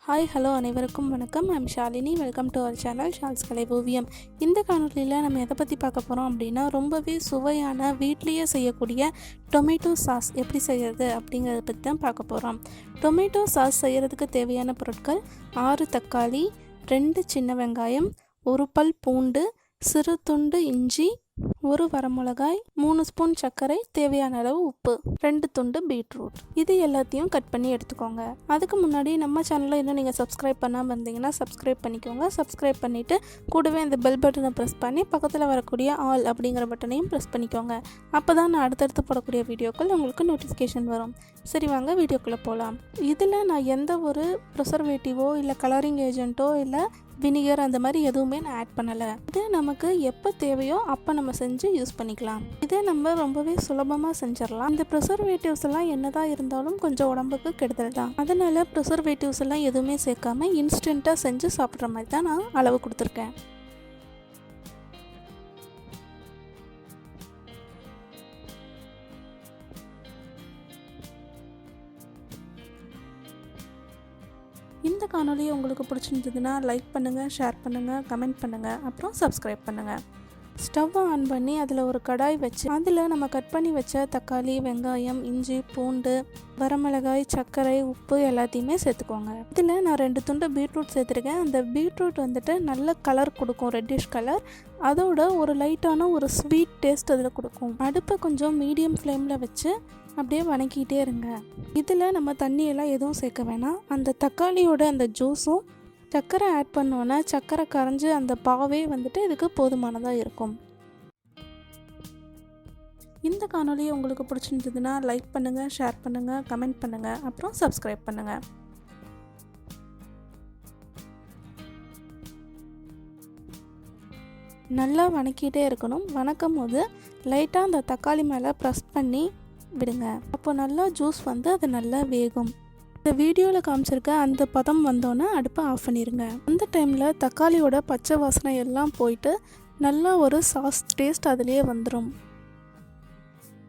Hi hello அனைவருக்கும் வணக்கம். I'm Shalini. Welcome to our channel Shals கலை ஓவியம். இந்த காணொலியில் நம்ம எதை பற்றி பார்க்க போகிறோம் அப்படின்னா, ரொம்பவே சுவையான வீட்லேயே செய்யக்கூடிய டொமேட்டோ சாஸ் எப்படி செய்கிறது அப்படிங்கிறத பற்றி தான் பார்க்க போகிறோம். டொமேட்டோ சாஸ் செய்கிறதுக்கு தேவையான பொருட்கள் 6 தக்காளி, 2 சின்ன வெங்காயம், 1 பல் பூண்டு, சிறு துண்டு இஞ்சி, 1 வரமிளகாய், 3 ஸ்பூன் சர்க்கரை, தேவையான அளவு உப்பு, 2 துண்டு பீட்ரூட். இது எல்லாத்தையும் கட் பண்ணி எடுத்துக்கோங்க. அதுக்கு முன்னாடி நம்ம சேனலில் இன்னும் நீங்கள் சப்ஸ்கிரைப் பண்ணாமல் இருந்தீங்கன்னா சப்ஸ்கிரைப் பண்ணிக்கோங்க. சப்ஸ்கிரைப் பண்ணிவிட்டு கூடவே இந்த பெல் பட்டனை ப்ரெஸ் பண்ணி பக்கத்தில் வரக்கூடிய ஆல் அப்படிங்கிற பட்டனையும் ப்ரெஸ் பண்ணிக்கோங்க. அப்போ தான் நான் அடுத்தடுத்து போடக்கூடிய வீடியோக்கள் உங்களுக்கு நோட்டிஃபிகேஷன் வரும். சரி, வாங்க வீடியோக்குள்ளே போகலாம். இதில் நான் எந்த ஒரு ப்ரிசர்வேட்டிவோ இல்லை கலரிங் ஏஜென்ட்டோ இல்லை வினிகர் அந்த மாதிரி எதுவுமே நான் ஆட் பண்ணலை. இது நமக்கு எப்போ தேவையோ அப்போ நம்ம செஞ்சு யூஸ் பண்ணிக்கலாம். இதை நம்ம ரொம்பவே சுலபமாக செஞ்சிடலாம். இந்த ப்ரிசர்வேட்டிவ்ஸ் எல்லாம் என்னதான் இருந்தாலும் கொஞ்சம் உடம்புக்கு கெடுதல் தான். அதனால ப்ரிசர்வேட்டிவ்ஸ் எல்லாம் எதுவுமே சேர்க்காம இன்ஸ்டண்ட்டாக செஞ்சு சாப்பிட்ற மாதிரி தான் நான் அளவு கொடுத்துருக்கேன். இந்த காணொலி உங்களுக்கு பிடிச்சிருந்ததுன்னா லைக் பண்ணுங்கள், ஷேர் பண்ணுங்கள், கமெண்ட் பண்ணுங்கள், அப்புறம் சப்ஸ்கிரைப் பண்ணுங்கள். ஸ்டவ்வை ஆன் பண்ணி அதில் ஒரு கடாய் வச்சு அதில் நம்ம கட் பண்ணி வச்ச தக்காளி, வெங்காயம், இஞ்சி, பூண்டு, வரமிளகாய், சர்க்கரை, உப்பு எல்லாத்தையுமே சேர்த்துக்கோங்க. இதில் நான் 2 துண்டு பீட்ரூட் சேர்த்துருக்கேன். அந்த பீட்ரூட் வந்துட்டு நல்ல கலர் கொடுக்கும், ரெட்டிஷ் கலர். அதோட ஒரு லைட்டான ஒரு ஸ்வீட் டேஸ்ட் அதில் கொடுக்கும். அடுப்பை கொஞ்சம் மீடியம் ஃப்ளேமில் வச்சு அப்படியே வணக்கிட்டே இருங்க. இதில் நம்ம தண்ணியெல்லாம் எதுவும் சேர்க்க வேணாம். அந்த தக்காளியோட அந்த ஜூஸும் சர்க்கரை ஆட் பண்ணோன்னா சர்க்கரை கரைஞ்சி அந்த பாவே வந்துட்டு இதுக்கு போதுமானதாக இருக்கும். இந்த காணொலி உங்களுக்கு பிடிச்சிருந்ததுன்னா லைக் பண்ணுங்கள், ஷேர் பண்ணுங்கள், கமெண்ட் பண்ணுங்கள், அப்புறம் சப்ஸ்கிரைப் பண்ணுங்கள். நல்லா வணக்கிட்டே இருக்கணும். வணக்கும் போது லைட்டாக அந்த தக்காளி மேலே ப்ரெஸ் பண்ணி விடுங்க. அப்போ நல்லா ஜூஸ் வந்து அது நல்லா வேகும். இந்த வீடியோவில் காமிச்சிருக்க அந்த பதம் வந்தோன்னே அடுப்பை ஆஃப் பண்ணிடுங்க. அந்த டைமில் தக்காளியோட பச்சை வாசனை எல்லாம் போயிட்டு நல்லா ஒரு சாஸ் டேஸ்ட் அதுலேயே வந்துடும்.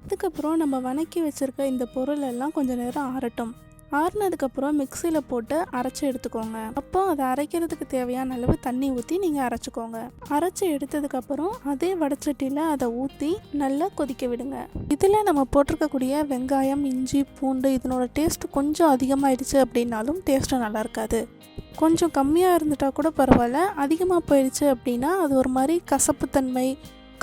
அதுக்கப்புறம் நம்ம வணக்கி வச்சுருக்க இந்த பொருள் எல்லாம் கொஞ்சம் நேரம் ஆறட்டும். ஆறுனதுக்கப்புறம் மிக்சியில் போட்டு அரைச்சி எடுத்துக்கோங்க. அப்போ அதை அரைக்கிறதுக்கு தேவையான அளவு தண்ணி ஊற்றி நீங்கள் அரைச்சிக்கோங்க. அரைச்சி எடுத்ததுக்கப்புறம் அதே வடச்சட்டியில் அதை ஊற்றி நல்லா கொதிக்க விடுங்க. இதில் நம்ம போட்டிருக்கக்கூடிய வெங்காயம், இஞ்சி, பூண்டு இதனோட டேஸ்ட் கொஞ்சம் அதிகமாகிடுச்சு அப்படின்னாலும் டேஸ்ட்டு நல்லா இருக்காது. கொஞ்சம் கம்மியாக இருந்துட்டால் கூட பரவாயில்ல. அதிகமாக போயிடுச்சு அப்படின்னா அது ஒரு மாதிரி கசப்புத்தன்மை,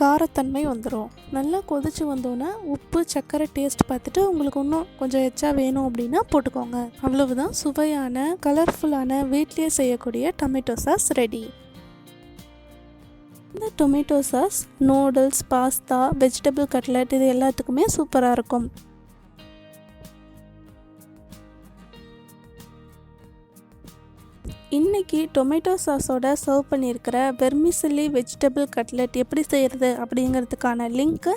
காரத்தன்மை வந்துடும். நல்லா கொதிச்சு வந்தோன்னே உப்பு, சர்க்கரை டேஸ்ட் பார்த்துட்டு உங்களுக்கு இன்னும் கொஞ்சம் எச்சா வேணும் அப்படின்னா போட்டுக்கோங்க. அவ்வளவுதான், சுவையான கலர்ஃபுல்லான வீட்லேயே செய்யக்கூடிய டொமேட்டோ சாஸ் ரெடி. இந்த tomato sauce noodles, pasta, vegetable cutlet இது எல்லாத்துக்குமே சூப்பராக இருக்கும். இன்றைக்கி டொமேட்டோ சாஸோட சர்வ் பண்ணியிருக்கிற வெர்மிசெல்லி வெஜிடபிள் கட்லெட் எப்படி செய்கிறது அப்படிங்கிறதுக்கான லிங்க்கு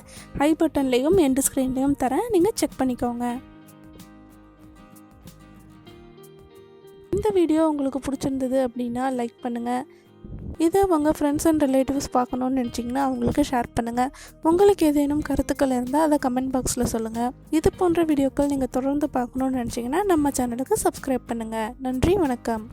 ஐ பட்டன்லேயும் எண்டு ஸ்க்ரீன்லேயும் தரேன். நீங்கள் செக் பண்ணிக்கோங்க. இந்த வீடியோ உங்களுக்கு பிடிச்சிருந்தது அப்படின்னா லைக் பண்ணுங்கள். இதை உங்கள் ஃப்ரெண்ட்ஸ் அண்ட் ரிலேட்டிவ்ஸ் பார்க்கணுன்னு நினச்சிங்கன்னா அவங்களுக்கு ஷேர் பண்ணுங்கள். உங்களுக்கு ஏதேனும் கருத்துக்கள் இருந்தால் அதை கமெண்ட் பாக்ஸில் சொல்லுங்கள். இது போன்ற வீடியோக்கள் நீங்கள் தொடர்ந்து பார்க்கணுன்னு நினச்சிங்கன்னா நம்ம சேனலுக்கு சப்ஸ்கிரைப் பண்ணுங்கள். நன்றி, வணக்கம்.